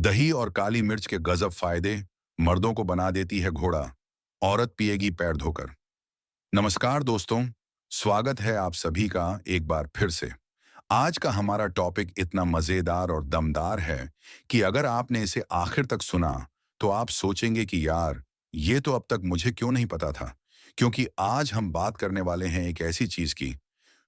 दही और काली मिर्च के गजब फायदे। मर्दों को बना देती है घोड़ा, औरत पिएगी पैर धोकर। नमस्कार दोस्तों, स्वागत है आप सभी का एक बार फिर से। आज का हमारा टॉपिक इतना मजेदार और दमदार है कि अगर आपने इसे आखिर तक सुना तो आप सोचेंगे कि यार, ये तो अब तक मुझे क्यों नहीं पता था। क्योंकि आज हम बात करने वाले हैं एक ऐसी चीज की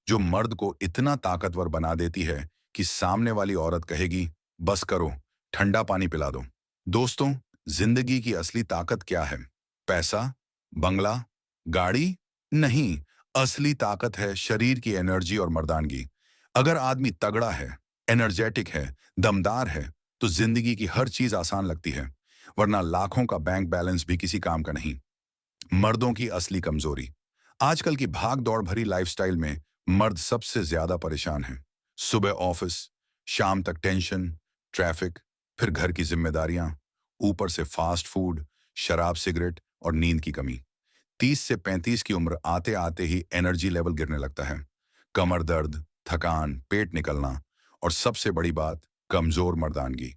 जो मर्द को इतना ताकतवर बना देती है कि सामने वाली औरत कहेगी, बस करो, ठंडा पानी पिला दो। दोस्तों, जिंदगी की असली ताकत क्या है? पैसा, बंगला, गाड़ी? नहीं, असली ताकत है शरीर की एनर्जी और मर्दानगी। अगर आदमी तगड़ा है, एनर्जेटिक है, दमदार है, तो जिंदगी की हर चीज आसान लगती है। वरना लाखों का बैंक बैलेंस भी किसी काम का नहीं। मर्दों की असली कमजोरी। आजकल की भाग दौड़ भरी लाइफस्टाइल में मर्द सबसे ज्यादा परेशान हैं। सुबह ऑफिस, शाम तक टेंशन, ट्रैफिक, फिर घर की जिम्मेदारियां, ऊपर से फास्ट फूड, शराब, सिगरेट और नींद की कमी। 30 से 35 की उम्र आते आते ही एनर्जी लेवल गिरने लगता है। कमर दर्द, थकान, पेट निकलना और सबसे बड़ी बात, कमजोर मर्दानगी।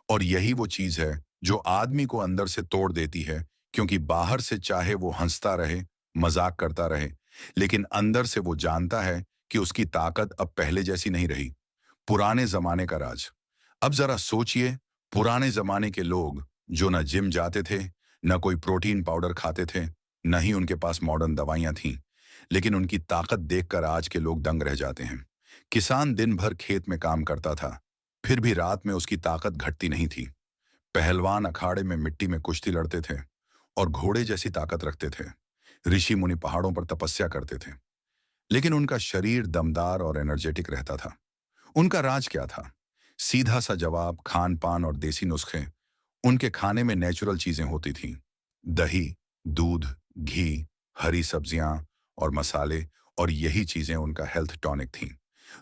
और यही वो चीज है जो आदमी को अंदर से तोड़ देती है। क्योंकि बाहर से चाहे वो हंसता रहे, मजाक करता रहे, लेकिन अंदर से वो जानता है कि उसकी ताकत अब पहले जैसी नहीं रही। पुराने जमाने का राज। अब जरा सोचिए, पुराने जमाने के लोग जो न जिम जाते थे, न कोई प्रोटीन पाउडर खाते थे, न ही उनके पास मॉडर्न दवाइयां थीं, लेकिन उनकी ताकत देखकर आज के लोग दंग रह जाते हैं। किसान दिन भर खेत में काम करता था, फिर भी रात में उसकी ताकत घटती नहीं थी। पहलवान अखाड़े में मिट्टी में कुश्ती लड़ते थे और घोड़े जैसी ताकत रखते थे। ऋषि मुनि पहाड़ों पर तपस्या करते थे, लेकिन उनका शरीर दमदार और एनर्जेटिक रहता था। उनका राज क्या था? सीधा सा जवाब, खान पान और देसी नुस्खे। उनके खाने में नेचुरल चीजें होती थीं। दही, दूध, घी, हरी सब्जियां और मसाले, और यही चीजें उनका हेल्थ टॉनिक थीं।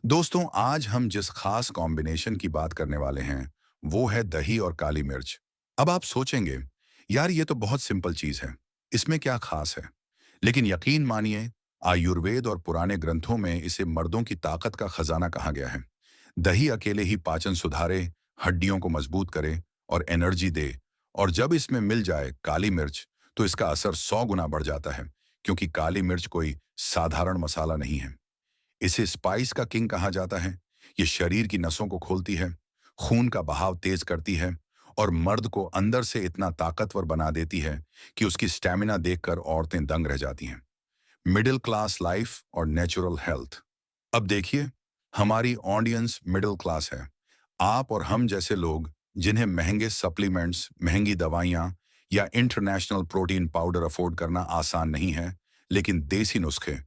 दोस्तों, आज हम जिस खास कॉम्बिनेशन की बात करने वाले हैं वो है दही और काली मिर्च। अब आप सोचेंगे, यार ये तो बहुत सिंपल चीज है, इसमें क्या खास है? लेकिन यकीन मानिए, आयुर्वेद और पुराने ग्रंथों में इसे मर्दों की ताकत का खजाना कहा गया है। दही अकेले ही पाचन सुधारे, हड्डियों को मजबूत करे और एनर्जी दे। और जब इसमें मिल जाए काली मिर्च, तो इसका असर 100 गुना बढ़ जाता है। क्योंकि काली मिर्च कोई साधारण मसाला नहीं है। इसे स्पाइस का किंग कहा जाता है। ये शरीर की नसों को खोलती है, खून का बहाव तेज करती है और मर्द को अंदर से इतना ताकतवर बना देती है कि उसकी स्टैमिना देखकर औरतें दंग रह जाती हैं। मिडिल क्लास लाइफ और नेचुरल हेल्थ। अब देखिए, हमारी ऑडियंस मिडिल क्लास है। आप और हम जैसे लोग जिन्हें महंगे सप्लीमेंट्स, महंगी दवाइयाँ या इंटरनेशनल प्रोटीन पाउडर अफोर्ड करना आसान नहीं है, लेकिन देसी नुस्खे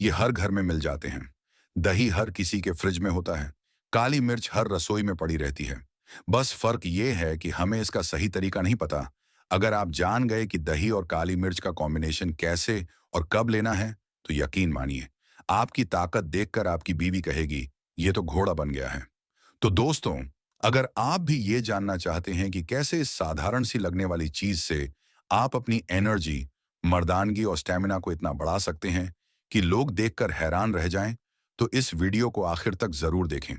ये हर घर में मिल जाते हैं। दही हर किसी के फ्रिज में होता है। काली मिर्च हर रसोई में पड़ी रहती है। बस फर्क ये है कि हमें इसका सही तरीका नहीं पता। अगर आप जान गए कि दही और काली मिर्च का कॉम्बिनेशन कैसे और कब लेना है, तो यकीन मानिए, आपकी ताकत देखकर आपकी बीवी कहेगी, ये तो घोड़ा बन गया है। तो दोस्तों, अगर आप भी ये जानना चाहते हैं कि कैसे इस साधारण सी लगने वाली चीज से आप अपनी एनर्जी, मर्दानगी और स्टेमिना को इतना बढ़ा सकते हैं कि लोग देखकर हैरान रह जाएं, तो इस वीडियो को आखिर तक जरूर देखें।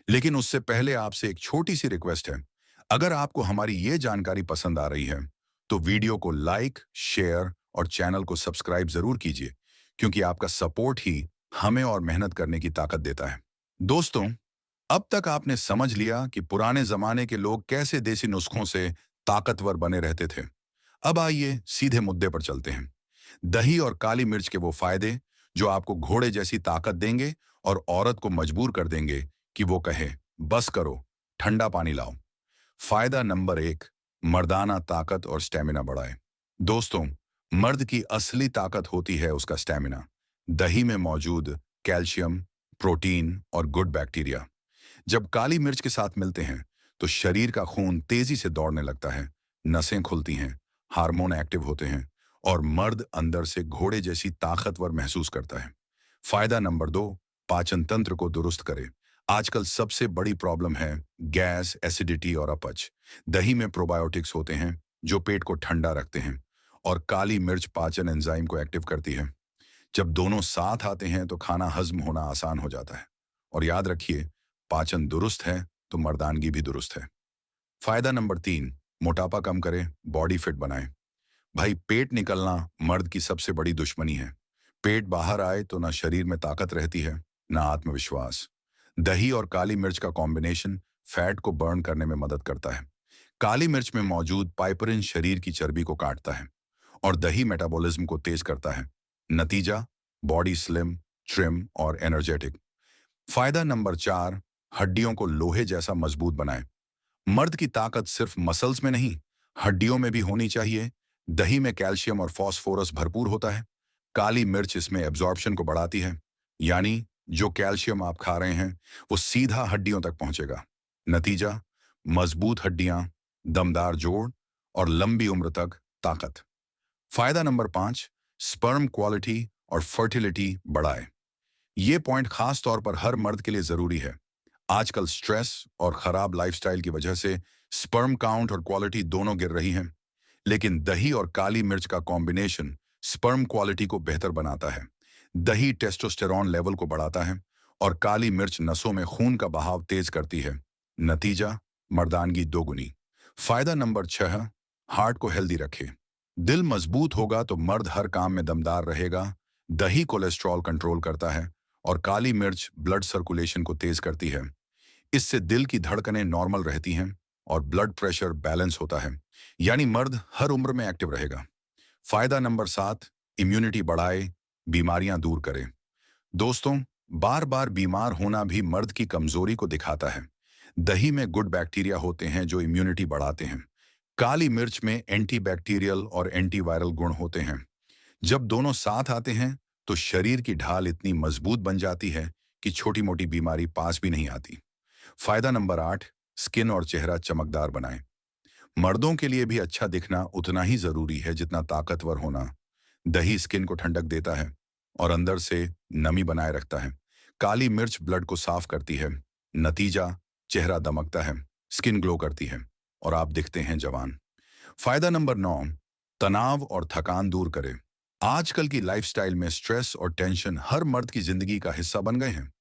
लेकिन उससे पहले आपसे एक छोटी सी रिक्वेस्ट है। अगर आपको हमारी ये जानकारी पसंद आ रही है, तो वीडियो को लाइक, शेयर और चैनल को सब्सक्राइब जरूर कीजिए। क्योंकि आपका सपोर्ट ही हमें और मेहनत करने की ताकत देता है। दोस्तों, अब तक आपने समझ लिया कि पुराने जमाने के लोग कैसे देसी नुस्खों से ताकतवर बने रहते थे। अब आइए सीधे मुद्दे पर चलते हैं। दही और काली मिर्च के वो फायदे जो आपको घोड़े जैसी ताकत देंगे और औरत को मजबूर कर देंगे कि वो कहे, बस करो, ठंडा पानी लाओ। फायदा नंबर 1, मर्दाना ताकत और स्टेमिना बढ़ाए। दोस्तों, मर्द की असली ताकत होती है उसका स्टेमिना। दही में मौजूद कैल्शियम, प्रोटीन और गुड बैक्टीरिया जब काली मिर्च के साथ मिलते हैं, तो शरीर का खून तेजी से दौड़ने लगता है, नसें खुलती हैं, हार्मोन एक्टिव होते हैं और मर्द अंदर से घोड़े जैसी ताकतवर महसूस करता है। फायदा नंबर 2, पाचन तंत्र को दुरुस्त करे। आजकल सबसे बड़ी प्रॉब्लम है गैस, एसिडिटी और अपच। दही में प्रोबायोटिक्स होते हैं जो पेट को ठंडा रखते हैं और काली मिर्च पाचन एंजाइम को एक्टिव करती है। जब दोनों साथ आते हैं तो खाना हजम होना आसान हो जाता है। और याद रखिए, पाचन दुरुस्त है तो मर्दानगी भी दुरुस्त है। फायदा नंबर 3, मोटापा कम करे, बॉडी फिट बनाए। भाई पेट निकलना मर्द की सबसे बड़ी दुश्मनी है। पेट बाहर आए तो ना शरीर में ताकत रहती है, ना आत्मविश्वास। दही और काली मिर्च का कॉम्बिनेशन फैट को बर्न करने में मदद करता है। काली मिर्च में मौजूद पाइपरिन शरीर की चर्बी को काटता है और दही मेटाबॉलिज्म को तेज करता है। नतीजा, बॉडी स्लिम, ट्रिम और एनर्जेटिक। फायदा नंबर 4, हड्डियों को लोहे जैसा मजबूत बनाए। मर्द की ताकत सिर्फ मसल्स में नहीं, हड्डियों में भी होनी चाहिए। दही में कैल्शियम और फास्फोरस भरपूर होता है। काली मिर्च इसमें एब्जॉर्प्शन को बढ़ाती है, यानी जो कैल्शियम आप खा रहे हैं वो सीधा हड्डियों तक पहुंचेगा। नतीजा, मजबूत हड्डियां, दमदार जोड़ और लंबी उम्र तक ताकत। फायदा नंबर 5, स्पर्म क्वालिटी और फर्टिलिटी बढ़ाए। ये पॉइंट खास तौर पर हर मर्द के लिए जरूरी है। आजकल स्ट्रेस और खराब लाइफस्टाइल की वजह से स्पर्म काउंट और क्वालिटी दोनों गिर रही हैं, लेकिन दही और काली मिर्च का कॉम्बिनेशन स्पर्म क्वालिटी को बेहतर बनाता है। दही टेस्टोस्टेरॉन लेवल को बढ़ाता है और काली मिर्च नसों में खून का बहाव तेज करती है। नतीजा, मर्दानगी दोगुनी। फायदा नंबर 6, हार्ट को हेल्दी रखे। दिल मजबूत होगा तो मर्द हर काम में दमदार रहेगा। दही कोलेस्ट्रॉल कंट्रोल करता है और काली मिर्च ब्लड सर्कुलेशन को तेज करती है। इससे दिल की धड़कनें नॉर्मल रहती हैं और ब्लड प्रेशर बैलेंस होता है, यानी मर्द हर उम्र में एक्टिव रहेगा। फायदा नंबर 7, इम्यूनिटी बढ़ाए, बीमारियां दूर करे। दोस्तों, बार बार बीमार होना भी मर्द की कमजोरी को दिखाता है। दही में गुड बैक्टीरिया होते हैं जो इम्यूनिटी बढ़ाते हैं। काली मिर्च में एंटीबैक्टीरियल और एंटीवायरल गुण होते हैं। जब दोनों साथ आते हैं तो शरीर की ढाल इतनी मजबूत बन जाती है कि छोटी मोटी बीमारी पास भी नहीं आती। फायदा नंबर 8, स्किन और चेहरा चमकदार बनाएं। मर्दों के लिए भी अच्छा दिखना उतना ही जरूरी है जितना ताकतवर होना। दही स्किन को ठंडक देता है और अंदर से नमी बनाए रखता है। काली मिर्च ब्लड को साफ करती है। नतीजा, चेहरा दमकता है, स्किन ग्लो करती है और आप दिखते हैं जवान। फायदा नंबर 9, तनाव और थकान दूर करे। आजकल की लाइफस्टाइल में स्ट्रेस और टेंशन हर मर्द की जिंदगी का हिस्सा बन गए हैं।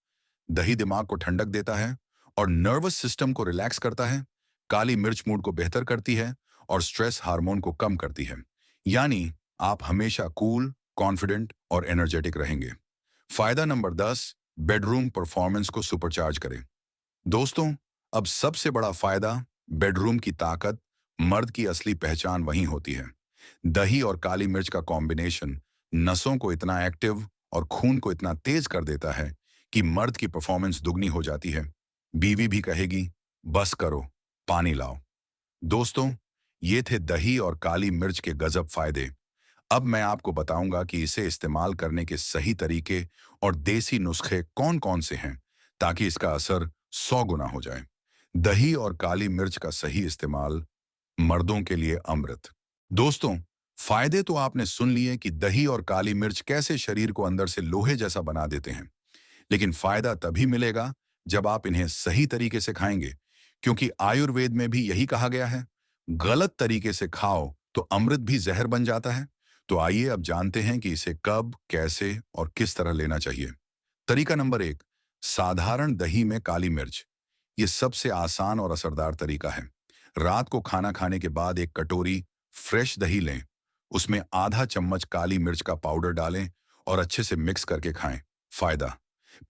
दही दिमाग को ठंडक देता है और नर्वस सिस्टम को रिलैक्स करता है। काली मिर्च मूड को बेहतर करती है और स्ट्रेस हार्मोन को कम करती है, यानी आप हमेशा कूल, कॉन्फिडेंट और एनर्जेटिक रहेंगे। फायदा नंबर 10, बेडरूम परफॉर्मेंस को सुपरचार्ज करें। दोस्तों, अब सबसे बड़ा फायदा, बेडरूम की ताकत। मर्द की असली पहचान वहीं होती है। दही और काली मिर्च का कॉम्बिनेशन नसों को इतना एक्टिव और खून को इतना तेज कर देता है कि मर्द की परफॉर्मेंस दुगनी हो जाती है। बीवी भी कहेगी, बस करो, पानी लाओ। दोस्तों, ये थे दही और काली मिर्च के गजब फायदे। अब मैं आपको बताऊंगा कि इसे इस्तेमाल करने के सही तरीके और देसी नुस्खे कौन-कौन से हैं, ताकि इसका असर 100 गुना हो जाए। दही और काली मिर्च का सही इस्तेमाल, मर्दों के लिए अमृत। दोस्तों, फायदे तो आपने सुन लिए कि दही और काली मिर्च कैसे शरीर को अंदर से लोहे जैसा बना देते हैं, लेकिन फायदा तभी मिलेगा जब आप इन्हें सही तरीके से खाएंगे, क्योंकि आयुर्वेद में भी यही कहा गया है, गलत तरीके से खाओ तो अमृत भी जहर बन जाता है। तो आइए अब जानते हैं कि इसे कब, कैसे और किस तरह लेना चाहिए। तरीका नंबर 1, साधारण दही में काली मिर्च। ये सबसे आसान और असरदार तरीका है। रात को खाना खाने के बाद एक कटोरी फ्रेश दही लें, उसमें आधा चम्मच काली मिर्च का पाउडर डालें और अच्छे से मिक्स करके खाएं। फायदा,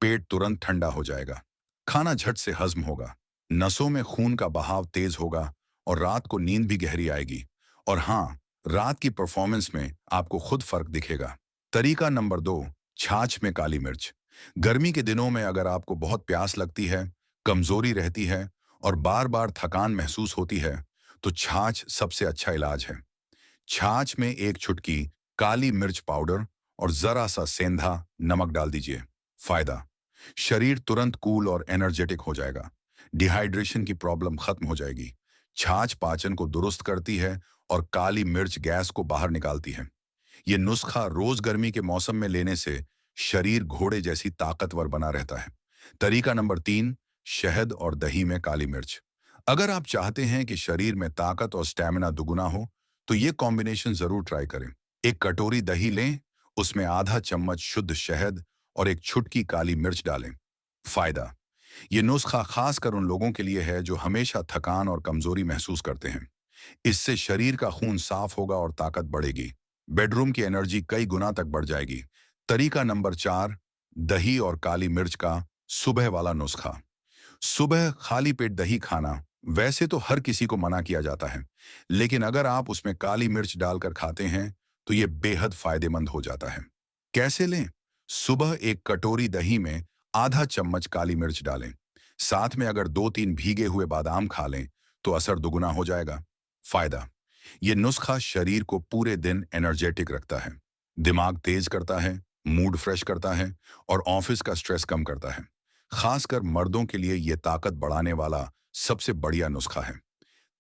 पेट तुरंत ठंडा हो जाएगा, खाना झट से हजम होगा, नसों में खून का बहाव तेज होगा और रात को नींद भी गहरी आएगी। और हाँ, रात की परफॉर्मेंस में आपको खुद फर्क दिखेगा। तरीका नंबर 2, छाछ में काली मिर्च। गर्मी के दिनों में अगर आपको बहुत प्यास लगती है, कमजोरी रहती है और बार बार थकान महसूस होती है, तो छाछ सबसे अच्छा इलाज है। छाछ में एक चुटकी काली मिर्च पाउडर और जरा सा सेंधा नमक डाल दीजिए। फायदा, शरीर तुरंत कूल और एनर्जेटिक हो जाएगा। डिहाइड्रेशन की प्रॉब्लम खत्म हो जाएगी। छाछ पाचन को दुरुस्त करती है और काली मिर्च गैस को बाहर निकालती है। ये नुस्खा रोज गर्मी के मौसम में लेने से शरीर घोड़े जैसी ताकतवर बना रहता है। तरीका नंबर 3, शहद और दही में काली मिर्च। अगर आप चाहते हैं कि शरीर में ताकत और स्टैमिना दुगुना हो, तो ये कॉम्बिनेशन जरूर ट्राई करें। एक कटोरी दही लें, उसमें आधा चम्मच शुद्ध शहद और एक छुटकी काली मिर्च डालें। फायदा, ये नुस्खा खासकर उन लोगों के लिए है जो हमेशा थकान और कमजोरी महसूस करते हैं। इससे शरीर का खून साफ होगा और ताकत बढ़ेगी। बेडरूम की एनर्जी कई गुना तक बढ़ जाएगी। तरीका नंबर 4, दही और काली मिर्च का सुबह वाला नुस्खा। सुबह खाली पेट दही खाना वैसे तो हर किसी को मना किया जाता है, लेकिन अगर आप उसमें काली मिर्च डालकर खाते हैं तो यह बेहद फायदेमंद हो जाता है। कैसे लें? सुबह एक कटोरी दही में आधा चम्मच काली मिर्च डालें। साथ में अगर 2-3 भीगे हुए बादाम खा लें तो असर दुगना हो जाएगा। फायदा: ये नुस्खा शरीर को पूरे दिन एनर्जेटिक रखता है, दिमाग तेज करता है, मूड फ्रेश करता है और ऑफिस का स्ट्रेस कम करता है। खासकर मर्दों के लिए यह ताकत बढ़ाने वाला सबसे बढ़िया नुस्खा है।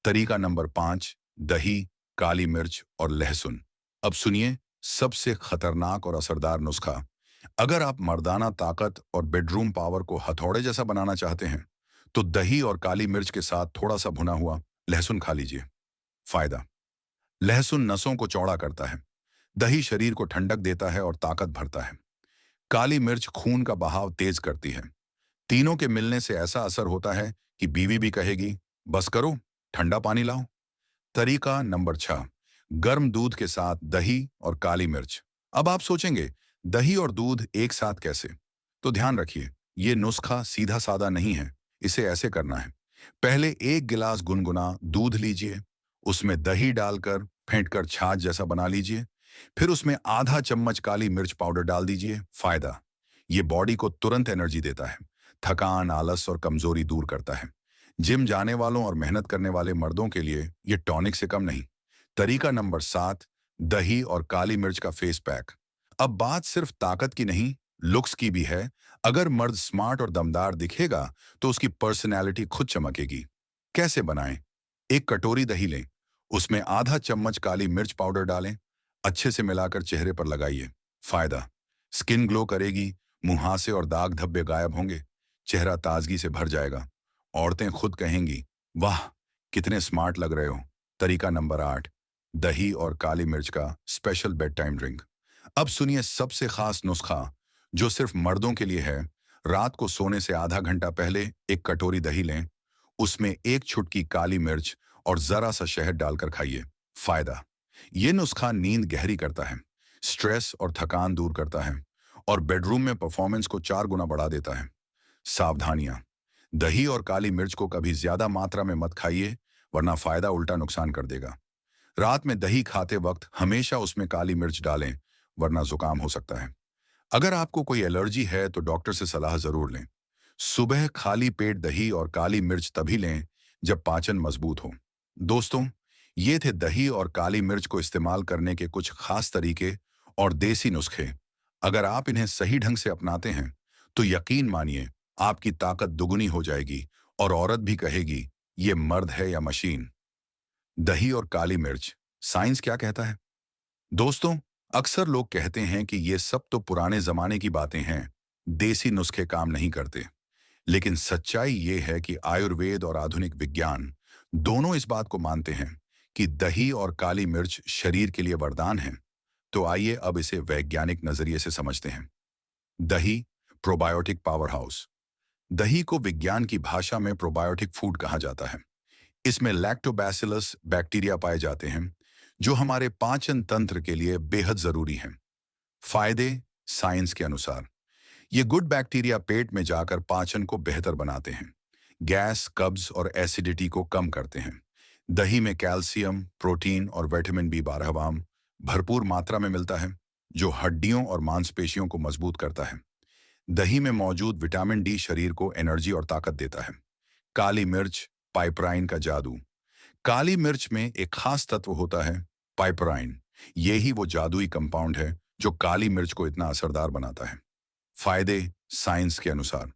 तरीका नंबर 5, दही, काली मिर्च और लहसुन। अब सुनिए सबसे खतरनाक और असरदार नुस्खा। अगर आप मर्दाना ताकत और बेडरूम पावर को हथौड़े जैसा बनाना चाहते हैं, तो दही और काली मिर्च के साथ थोड़ा सा भुना हुआ लहसुन खा लीजिए। फायदा: लहसुन नसों को चौड़ा करता है, दही शरीर को ठंडक देता है और ताकत भरता है। काली मिर्च खून का बहाव तेज करती है। तीनों के मिलने से ऐसा असर होता है कि बीवी भी कहेगी, बस करो, ठंडा पानी लाओ। तरीका नंबर 6, गर्म दूध के साथ दही और काली मिर्च। अब आप सोचेंगे, दही और दूध एक साथ कैसे? तो ध्यान रखिए, ये नुस्खा सीधा साधा नहीं है। इसे ऐसे करना है: पहले एक गिलास गुनगुना दूध लीजिए, उसमें दही डालकर फेंटकर छाछ जैसा बना लीजिए। फिर उसमें आधा चम्मच काली मिर्च पाउडर डाल दीजिए। फायदा: ये बॉडी को तुरंत एनर्जी देता है, थकान, आलस और कमजोरी दूर करता है। जिम जाने वालों और मेहनत करने वाले मर्दों के लिए ये टॉनिक से कम नहीं। तरीका नंबर 7, दही और काली मिर्च का फेस पैक। अब बात सिर्फ ताकत की नहीं, लुक्स की भी है। अगर मर्द स्मार्ट और दमदार दिखेगा तो उसकी पर्सनैलिटी खुद चमकेगी। कैसे बनाएं? एक कटोरी दही लें, उसमें आधा चम्मच काली मिर्च पाउडर डालें, अच्छे से मिलाकर चेहरे पर लगाइए। फायदा: स्किन ग्लो करेगी, मुहासे और दाग धब्बे गायब होंगे, चेहरा ताजगी से भर जाएगा। औरतें खुद कहेंगी, वाह, कितने स्मार्ट लग रहे हो। तरीका नंबर 8, दही और काली मिर्च का स्पेशल बेड टाइम ड्रिंक। अब सुनिए सबसे खास नुस्खा जो सिर्फ मर्दों के लिए है। रात को सोने से आधा घंटा पहले एक कटोरी दही लें, उसमें एक चुटकी काली मिर्च और जरा सा शहद डालकर खाइए। फायदा: ये नुस्खा नींद गहरी करता है, स्ट्रेस और थकान दूर करता है और बेडरूम में परफॉर्मेंस को 4 गुना बढ़ा देता है। सावधानियां: दही और काली मिर्च को कभी ज्यादा मात्रा में मत खाइए, वरना फायदा उल्टा नुकसान कर देगा। रात में दही खाते वक्त हमेशा उसमें काली मिर्च डालें, वरना जुकाम हो सकता है। अगर आपको कोई एलर्जी है तो डॉक्टर से सलाह जरूर लें। सुबह खाली पेट दही और काली मिर्च तभी लें जब पाचन मजबूत हो। दोस्तों, ये थे दही और काली मिर्च को इस्तेमाल करने के कुछ खास तरीके और देसी नुस्खे। अगर आप इन्हें सही ढंग से अपनाते हैं तो यकीन मानिए आपकी ताकत दुगनी हो जाएगी और औरत भी कहेगी, ये मर्द है या मशीन। दही और काली मिर्च, साइंस क्या कहता है? दोस्तों, अक्सर लोग कहते हैं कि ये सब तो पुराने जमाने की बातें हैं, देसी नुस्खे काम नहीं करते। लेकिन सच्चाई ये है कि आयुर्वेद और आधुनिक विज्ञान दोनों इस बात को मानते हैं कि दही और काली मिर्च शरीर के लिए वरदान है। तो आइए अब इसे वैज्ञानिक नजरिए से समझते हैं। दही, प्रोबायोटिक पावर हाउस। दही को विज्ञान की भाषा में प्रोबायोटिक फूड कहा जाता है। इसमें लैक्टोबैसिलस बैक्टीरिया पाए जाते हैं जो हमारे पाचन तंत्र के लिए बेहद जरूरी हैं। फायदे साइंस के अनुसार: ये गुड बैक्टीरिया पेट में जाकर पाचन को बेहतर बनाते हैं, गैस, कब्ज और एसिडिटी को कम करते हैं। दही में कैल्शियम, प्रोटीन और विटामिन B12 भरपूर मात्रा में मिलता है, जो हड्डियों और मांसपेशियों को मजबूत करता है। दही में मौजूद विटामिन D शरीर को एनर्जी और ताकत देता है। काली मिर्च, पाइपराइन का जादू। काली मिर्च में एक खास तत्व होता है, पाइपराइन। यही वो जादुई कंपाउंड है जो काली मिर्च को इतना असरदार बनाता है। फायदे साइंस के अनुसार: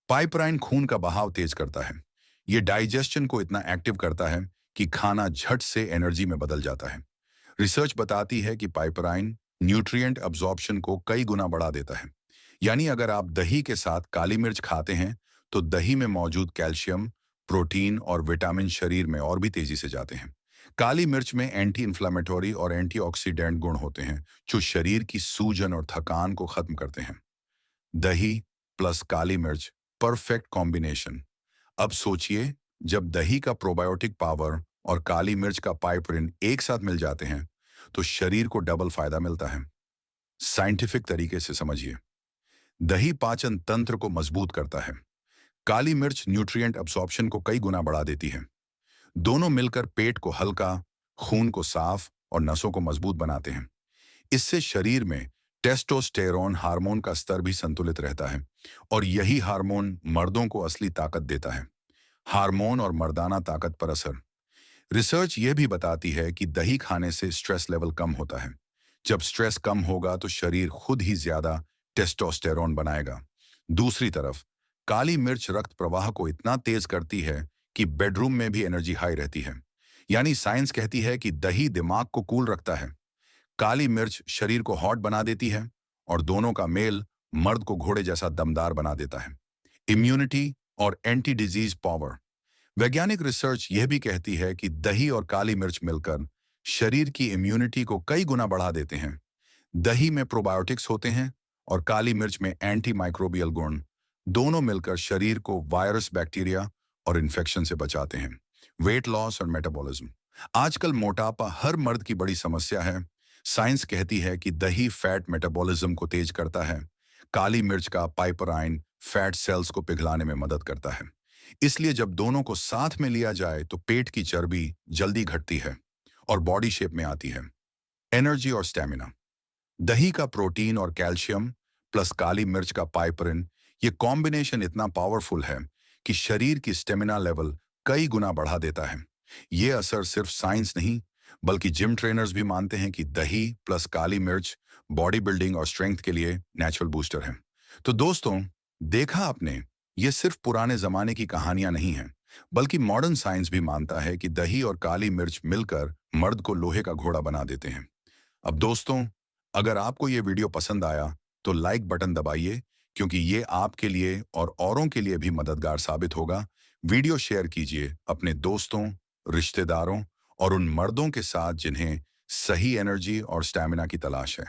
पाइपराइन खून का बहाव तेज करता है। ये डाइजेशन को इतना एक्टिव करता है कि खाना झट से एनर्जी में बदल जाता है। रिसर्च बताती है कि पाइपराइन न्यूट्रिएंट अब्जॉर्प्शन को कई गुना बढ़ा देता है। यानी अगर आप दही के साथ काली मिर्च खाते हैं तो दही में मौजूद कैल्शियम, प्रोटीन और विटामिन शरीर में और भी तेजी से जाते हैं। काली मिर्च में एंटी इन्फ्लामेटरी और एंटीऑक्सीडेंट गुण होते हैं जो शरीर की सूजन और थकान को खत्म करते हैं। दही प्लस काली मिर्च परफेक्ट कॉम्बिनेशन। अब सोचिए, जब दही का प्रोबायोटिक पावर और काली मिर्च का पाइपरिन एक साथ मिल जाते हैं तो शरीर को डबल फायदा मिलता है। साइंटिफिक तरीके से समझिए। दही पाचन तंत्र को मजबूत करता है। काली मिर्च न्यूट्रिएंट अब्सॉर्प्शन को कई गुना बढ़ा देती है। दोनों मिलकर पेट को हल्का, खून को साफ और नसों को मजबूत बनाते हैं। इससे शरीर में टेस्टोस्टेरोन हार्मोन का स्तर भी संतुलित रहता है और यही हार्मोन मर्दों को असली ताकत देता है। हार्मोन और मर्दाना ताकत पर असर। रिसर्च यह भी बताती है कि दही खाने से स्ट्रेस लेवल कम होता है। जब स्ट्रेस कम होगा तो शरीर खुद ही ज्यादा टेस्टोस्टेरोन बनाएगा। दूसरी तरफ काली मिर्च रक्त प्रवाह को इतना तेज करती है कि बेडरूम में भी एनर्जी हाई रहती है। यानी साइंस कहती है कि दही दिमाग को कूल रखता है, काली मिर्च शरीर को हॉट बना देती है और दोनों का मेल मर्द को घोड़े जैसा दमदार बना देता है। इम्यूनिटी और एंटी डिजीज पावर। वैज्ञानिक रिसर्च यह भी कहती है कि दही और काली मिर्च मिलकर शरीर की इम्यूनिटी को कई गुना बढ़ा देते हैं। दही में प्रोबायोटिक्स होते हैं और काली मिर्च में एंटी माइक्रोबियल गुण। दोनों मिलकर शरीर को वायरस, बैक्टीरिया और इन्फेक्शन से बचाते हैं। वेट लॉस और मेटाबॉलिज्म। आजकल मोटापा हर मर्द की बड़ी समस्या है। साइंस कहती है कि दही फैट मेटाबॉलिज्म को तेज करता है। काली मिर्च का पाइपराइन फैट सेल्स को पिघलाने में मदद करता है। इसलिए जब दोनों को साथ में लिया जाए तो पेट की चर्बी जल्दी घटती है और बॉडी शेप में आती है। एनर्जी और स्टेमिना। दही का प्रोटीन और कैल्शियम प्लस काली मिर्च का पाइपरिन, ये कॉम्बिनेशन इतना पावरफुल है कि शरीर की स्टेमिना लेवल कई गुना बढ़ा देता है। ये असर सिर्फ साइंस नहीं, बल्कि जिम ट्रेनर्स भी मानते हैं कि दही प्लस काली मिर्च बॉडी बिल्डिंग और स्ट्रेंथ के लिए नेचुरल बूस्टर है। तो दोस्तों, देखा आपने, ये सिर्फ पुराने जमाने की कहानियां नहीं हैं, बल्कि मॉडर्न साइंस भी मानता है कि दही और काली मिर्च मिलकर मर्द को लोहे का घोड़ा बना देते हैं। अब दोस्तों, अगर आपको ये वीडियो पसंद आया तो लाइक बटन दबाइए, क्योंकि ये आपके लिए और औरों के लिए भी मददगार साबित होगा। वीडियो शेयर कीजिए अपने दोस्तों, रिश्तेदारों और उन मर्दों के साथ जिन्हें सही एनर्जी और स्टैमिना की तलाश है।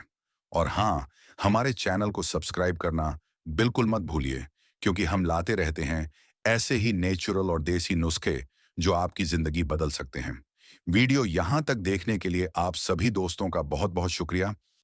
और हाँ, हमारे चैनल को सब्सक्राइब करना बिल्कुल मत भूलिए, क्योंकि हम लाते रहते हैं ऐसे ही नेचुरल और देसी नुस्खे जो आपकी जिंदगी बदल सकते हैं। वीडियो यहाँ तक देखने के लिए आप सभी दोस्तों का बहुत बहुत शुक्रिया।